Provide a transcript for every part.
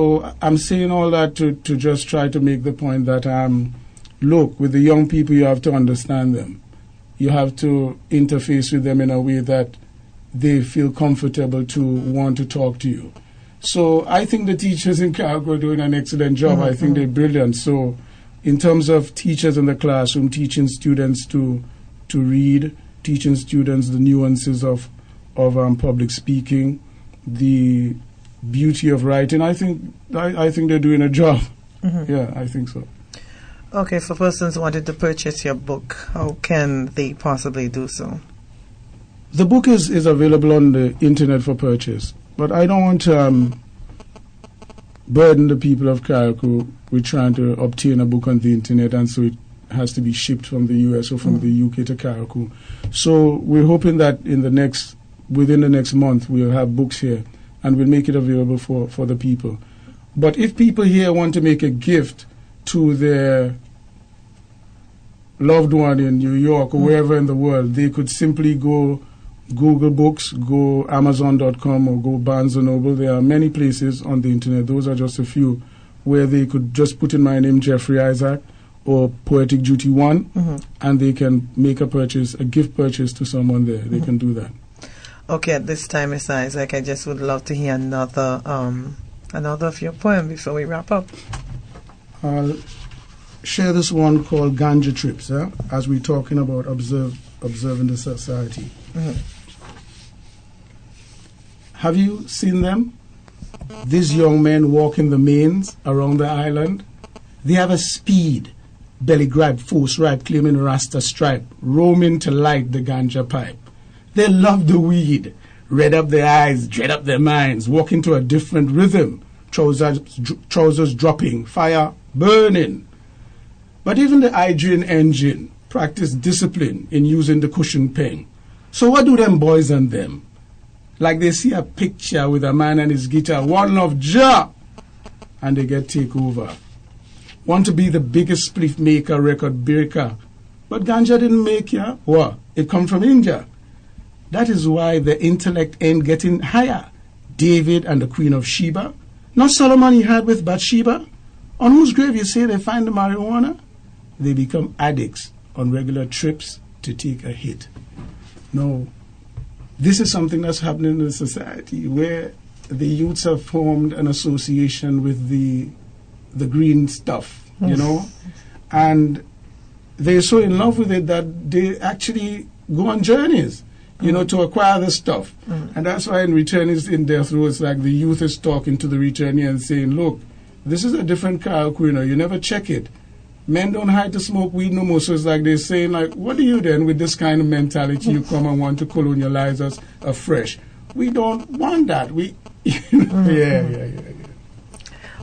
So I'm saying all that to just try to make the point that, look, with the young people, you have to understand them. You have to interface with them in a way that they feel comfortable to want to talk to you. So I think the teachers in Carriacou are doing an excellent job. I think they're brilliant. So in terms of teachers in the classroom, teaching students to read, teaching students the nuances of public speaking, the beauty of writing, I think they're doing a job. Yeah, I think so. Okay, for persons who wanted to purchase your book, how can they possibly do so? The book is available on the internet for purchase, but I don't want to burden the people of Carriacou with trying to obtain a book on the internet, and so it has to be shipped from the US or from the UK to Carriacou. So we're hoping that within the next month we'll have books here, and we'll make it available for the people. But if people here want to make a gift to their loved one in New York or wherever in the world, they could simply go Google Books, go Amazon.com or go Barnes & Noble. There are many places on the internet. Those are just a few where they could just put in my name, Jeffrey Izzaak, or Poetic Duty I, and they can make a gift purchase to someone there. They can do that. Okay, at this time, Mr. Izzaak, I just would love to hear another of your poem before we wrap up. I'll share this one called Ganja Trips, as we're talking about observing the society. Have you seen them? These young men walking the mains around the island. They have a speed, belly grab, force-ripe, claiming Rasta stripe, roaming to light the ganja pipe. They love the weed, red up their eyes, dread up their minds, walking to a different rhythm, trousers dropping, fire burning. But even the Idrian engine practice discipline in using the cushion pen. So what do them boys and them? Like they see a picture with a man and his guitar, one love Jah, and they get take over. Want to be the biggest spliff maker, record breaker. But ganja didn't make ya. What? It come from India. That is why the intellect ain't getting higher. David and the Queen of Sheba. Not Solomon he had with Bathsheba. On whose grave you say they find the marijuana? They become addicts on regular trips to take a hit. No. This is something that's happening in the society where the youths have formed an association with the green stuff, you know, and they're so in love with it that they actually go on journeys, you know, to acquire the stuff. And that's why in returnees in death row, it's like the youth is talking to the returnee and saying, look, this is a different Carriacou, you know, you never check it. Men don't hide to smoke weed no more, so it's like they're saying, like, what do you then with this kind of mentality? You come and want to colonialize us afresh. We don't want that. We, yeah.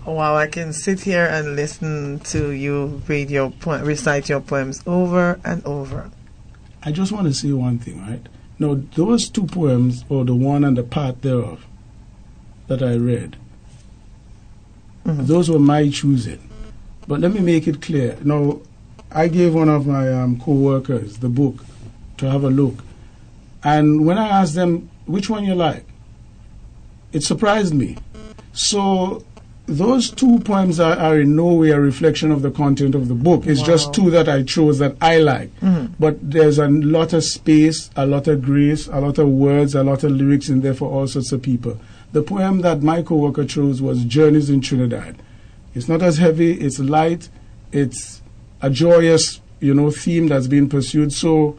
Wow, I can sit here and listen to you recite your poems over and over. I just want to say one thing, right? Now, those two poems, or the one and the part thereof, that I read, those were my choosing. But let me make it clear. Now, I gave one of my co-workers the book to have a look. And when I asked them, which one you like? It surprised me. So those two poems are in no way a reflection of the content of the book. It's just two that I chose that I like. But there's a lot of space, a lot of grace, a lot of words, a lot of lyrics in there for all sorts of people. The poem that my co-worker chose was Journeys in Trinidad. It's not as heavy, it's light, it's a joyous, you know, theme that's being pursued. So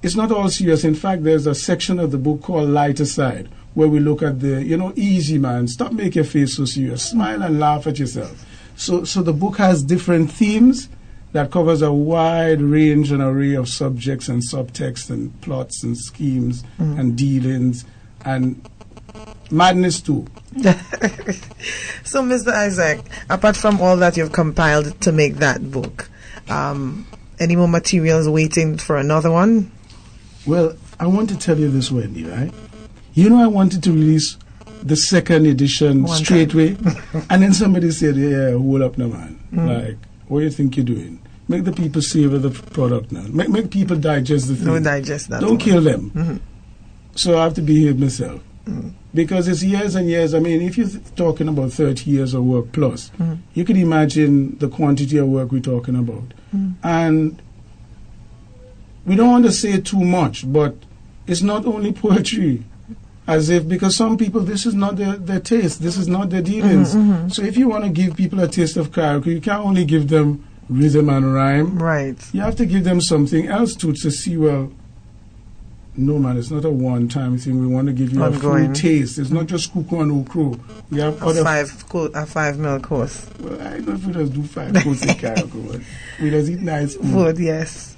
it's not all serious. In fact, there's a section of the book called Lighter Side, where we look at the, you know, easy man, stop making your face so serious, smile and laugh at yourself. So the book has different themes that covers a wide range and array of subjects and subtext and plots and schemes and dealings and madness too. So, Mr. Izzaak, apart from all that you've compiled to make that book, any more materials waiting for another one? Well, I want to tell you this, Wendy, right? You know, I wanted to release the second edition straight away, and then somebody said, yeah, hold up now, man. Like, what do you think you're doing? Make the people savor the product now. Make people digest the thing. Don't digest that. Don't kill them. So I have to behave myself. Because it's years and years. I mean, if you're talking about 30 years of work plus, you can imagine the quantity of work we're talking about. And we don't want to say too much, but it's not only poetry. As if, because some people, this is not their taste, this is not their dealings. So if you want to give people a taste of Carriacou, you can't only give them rhythm and rhyme. Right. You have to give them something else to see, well, no man, it's not a one-time thing. We want to give you ongoing. A full taste. It's not just cuckoo and okro. We have a 5-meal course. Well, I don't know if we just do 5 courses in Carriacou, but we just eat nice food. Yes.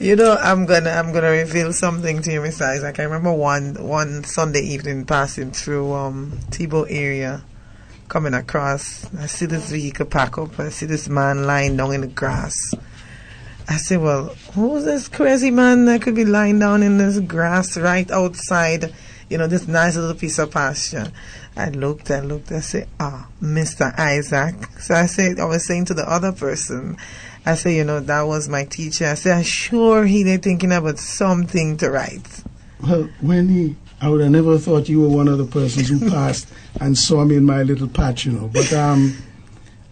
You know, I'm gonna reveal something to you, Mr. Isaac. I remember one Sunday evening passing through Tebow area, coming across. I see this vehicle pack up. I see this man lying down in the grass. I say, well, who's this crazy man that could be lying down in this grass right outside, you know, this nice little piece of pasture? I looked. I said, Mr. Isaac. So I was saying to the other person, I said, you know, that was my teacher. I said, I'm sure they're thinking about something to write. Well, I would have never thought you were one of the persons who passed and saw me in my little patch, you know. But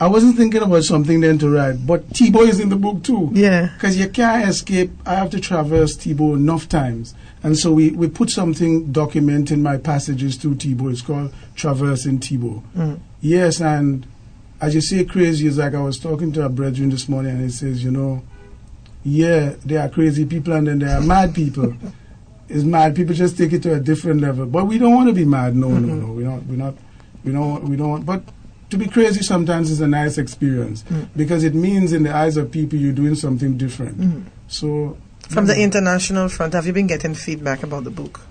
I wasn't thinking about something then to write. But Tebow is in the book too. Yeah. Because you can't escape. I have to traverse Tebow enough times. And so we put something documenting my passages through Tebow. It's called Traversing Tebow. Yes, and as you say, crazy is like I was talking to a brethren this morning, and he says, you know, yeah, there are crazy people and then there are mad people. It's mad people just take it to a different level. But we don't want to be mad. No. We don't. But to be crazy sometimes is a nice experience because it means in the eyes of people you're doing something different. So, from the international front, have you been getting feedback about the book?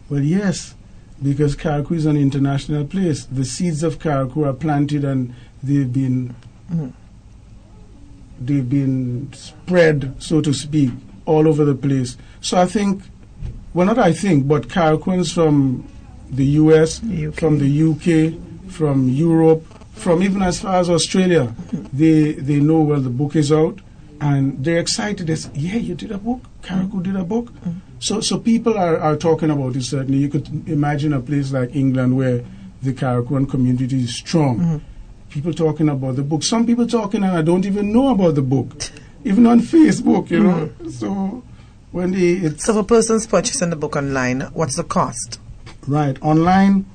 Well, yes, because Carriacou is an international place. The seeds of Carriacou are planted and they've been spread, so to speak, all over the place. So I think, well, not I think, but Carriacouans from the US, from the UK, from Europe, from even as far as Australia, they know, well, the book is out, and they're excited. They say, yeah, you did a book? Carriacou did a book? So people are talking about it, certainly. You could imagine a place like England where the Carriacouan community is strong. People talking about the book. Some people talking and I don't even know about the book, even on Facebook, you know. So when so if a person's purchasing the book online, what's the cost? Right, online,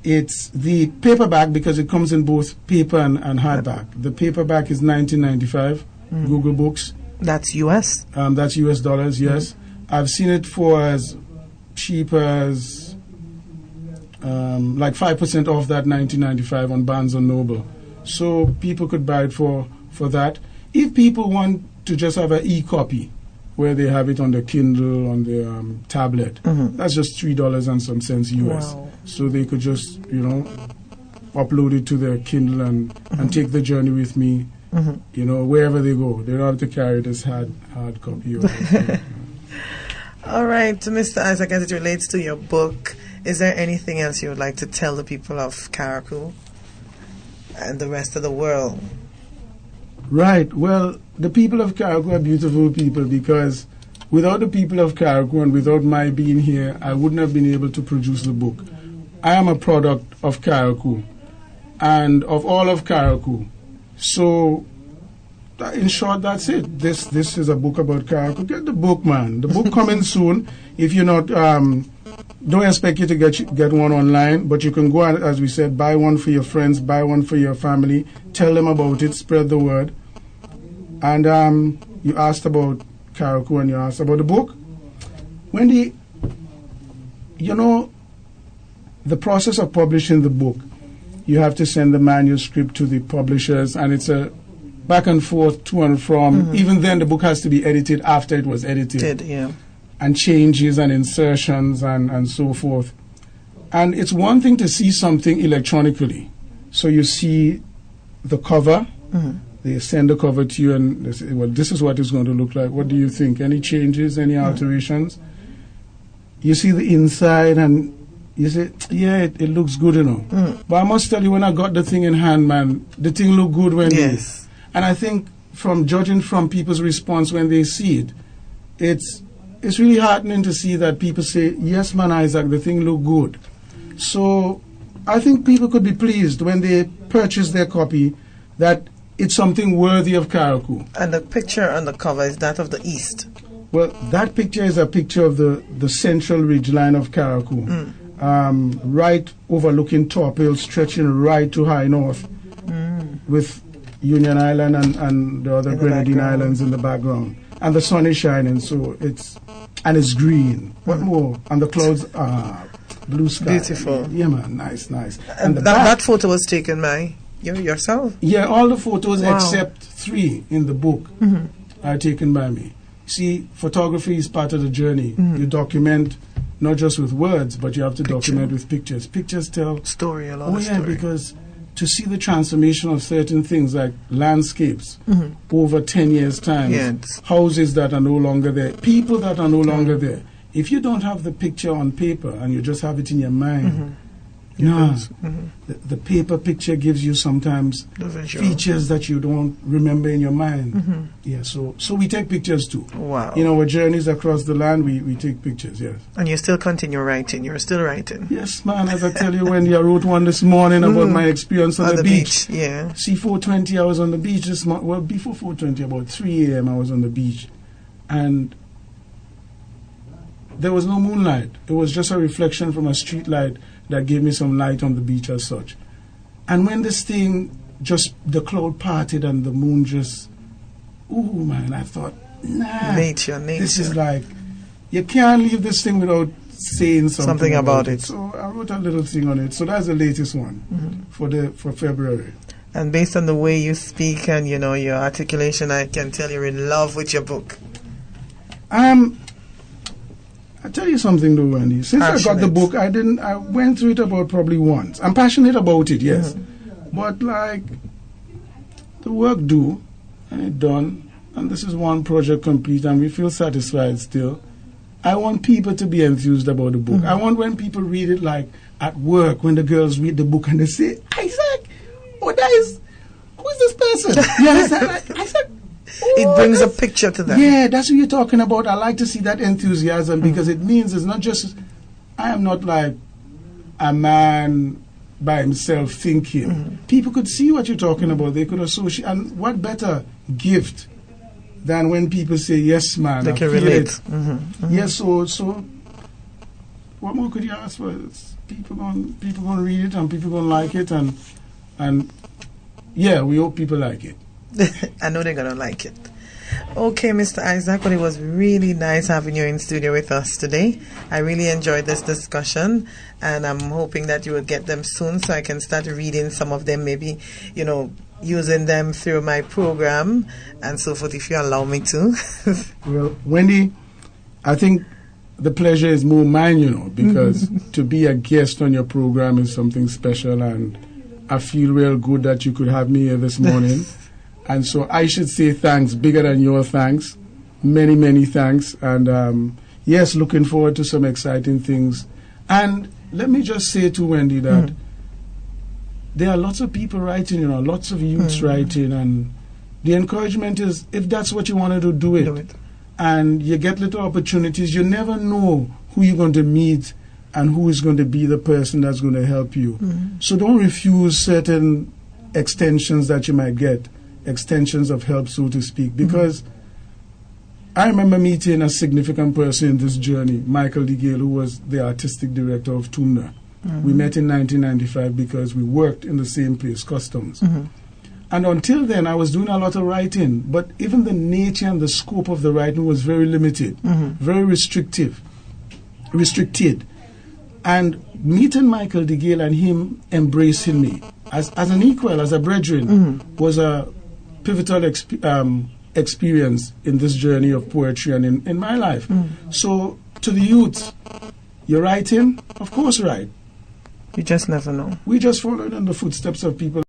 it's the paperback because it comes in both paper and hardback. The paperback is $19.95. Google Books. That's US. That's US dollars. Yes, I've seen it for as cheap as like 5% off that $19.95 on Barnes & Noble. So people could buy it for that. If people want to just have an e-copy where they have it on their Kindle, on their tablet, that's just $3 and some cents US. Wow. So they could just, you know, upload it to their Kindle and take the journey with me, you know, wherever they go. They don't have to carry this hard copy. All right, Mr. Isaac, as it relates to your book, is there anything else you would like to tell the people of Carriacou and the rest of the world? Right. Well, the people of Carriacou are beautiful people because without the people of Carriacou and without my being here, I wouldn't have been able to produce the book. I am a product of Carriacou and of all of Carriacou. So, in short, that's it. This is a book about Carriacou. Get the book, man. The book coming soon. If you're not... don't expect you to get one online, but you can go and, as we said, buy one for your friends, buy one for your family, tell them about it, spread the word. And you asked about Carriacou and you asked about the book. Wendy, you know, the process of publishing the book, you have to send the manuscript to the publishers, and it's a back and forth, to and from. Even then, the book has to be edited after it was edited. And changes and insertions and so forth. And it's one thing to see something electronically. So you see the cover, they send the cover to you and they say, well, this is what it's going to look like. What do you think? Any changes, any alterations? You see the inside and you say, yeah, it looks good, you know. But I must tell you, when I got the thing in hand, man, the thing looked good when And I think from judging from people's response when they see it, it's really heartening to see that people say, yes, man, Isaac, the thing look good. So I think people could be pleased when they purchase their copy that it's something worthy of Carriacou. And the picture on the cover is that of the east. Well, that picture is a picture of the central ridgeline of Carriacou, right overlooking Top Hill, stretching right to High North, with Union Island and the other Grenadine Islands in the background. And the sun is shining, so it's green. What more? And the clouds are blue sky. Beautiful. Yeah, man, nice. And that photo was taken by yourself? Yeah, all the photos except 3 in the book are taken by me. See, photography is part of the journey. You document not just with words, but you have to document with pictures. Pictures tell story, a lot of story. Oh yeah, because to see the transformation of certain things like landscapes over 10 years' time, houses that are no longer there, people that are no longer there. If you don't have the picture on paper and you just have it in your mind, the paper picture gives you sometimes features that you don't remember in your mind. Yeah, so we take pictures too. Wow. You know, our journeys across the land, we take pictures, yes. And you still continue writing? You're still writing? Yes, man. As I tell you, when I wrote one this morning about my experience on the beach. Yeah. See, 4:20, I was on the beach this morning. Well, before 4:20, about 3 a.m., I was on the beach. And there was no moonlight. It was just a reflection from a street light that gave me some light on the beach as such. And when this thing the cloud parted and the moon just, ooh, man, I thought, nah. Nature. This is like, you can't leave this thing without saying something about it. So I wrote a little thing on it. So that's the latest one for February. And based on the way you speak and, your articulation, I can tell you're in love with your book. I tell you something though, Wendy. Since I got the book, I went through it about probably once. I'm passionate about it, yes. But like, the work due, and it done, and this is one project complete, and we feel satisfied still. I want people to be enthused about the book. I want when people read it, like at work, when the girls read the book and they say, Isaac, who is this person? You understand? Like, Isaac, it brings a picture to them. Yeah, that's what you're talking about. I like to see that enthusiasm because it means it's not just, I am not like a man by himself thinking. People could see what you're talking about. They could associate. And what better gift than when people say, yes, man, they I can feel relate. it. Yes, so what more could you ask for? People going to read it and people going to like it. And yeah, we hope people like it. I know they're going to like it. Okay, Mr. Isaac, but it was really nice having you in studio with us today. I really enjoyed this discussion, and I'm hoping that you will get them soon so I can start reading some of them, maybe, using them through my program and so forth, if you allow me to. Well, Wendy, I think the pleasure is more mine, because to be a guest on your program is something special, and I feel real good that you could have me here this morning. And so I should say thanks, bigger than your thanks. Many, many thanks. And yes, looking forward to some exciting things. And let me just say to Wendy that there are lots of people writing, lots of youths writing. And the encouragement is, if that's what you want to do it. And you get little opportunities, you never know who you're going to meet and who is going to be the person that's going to help you. So don't refuse certain extensions that you might get. Extensions of help, so to speak, because I remember meeting a significant person in this journey, Michael DeGale, who was the artistic director of Tumna. We met in 1995 because we worked in the same place, Customs. And until then, I was doing a lot of writing, but even the nature and the scope of the writing was very limited, very restricted. And meeting Michael DeGale and him embracing me as an equal, as a brethren, was a pivotal experience in this journey of poetry and in my life. So to the youth, you're writing? Of course, right. You just never know. We just followed in the footsteps of people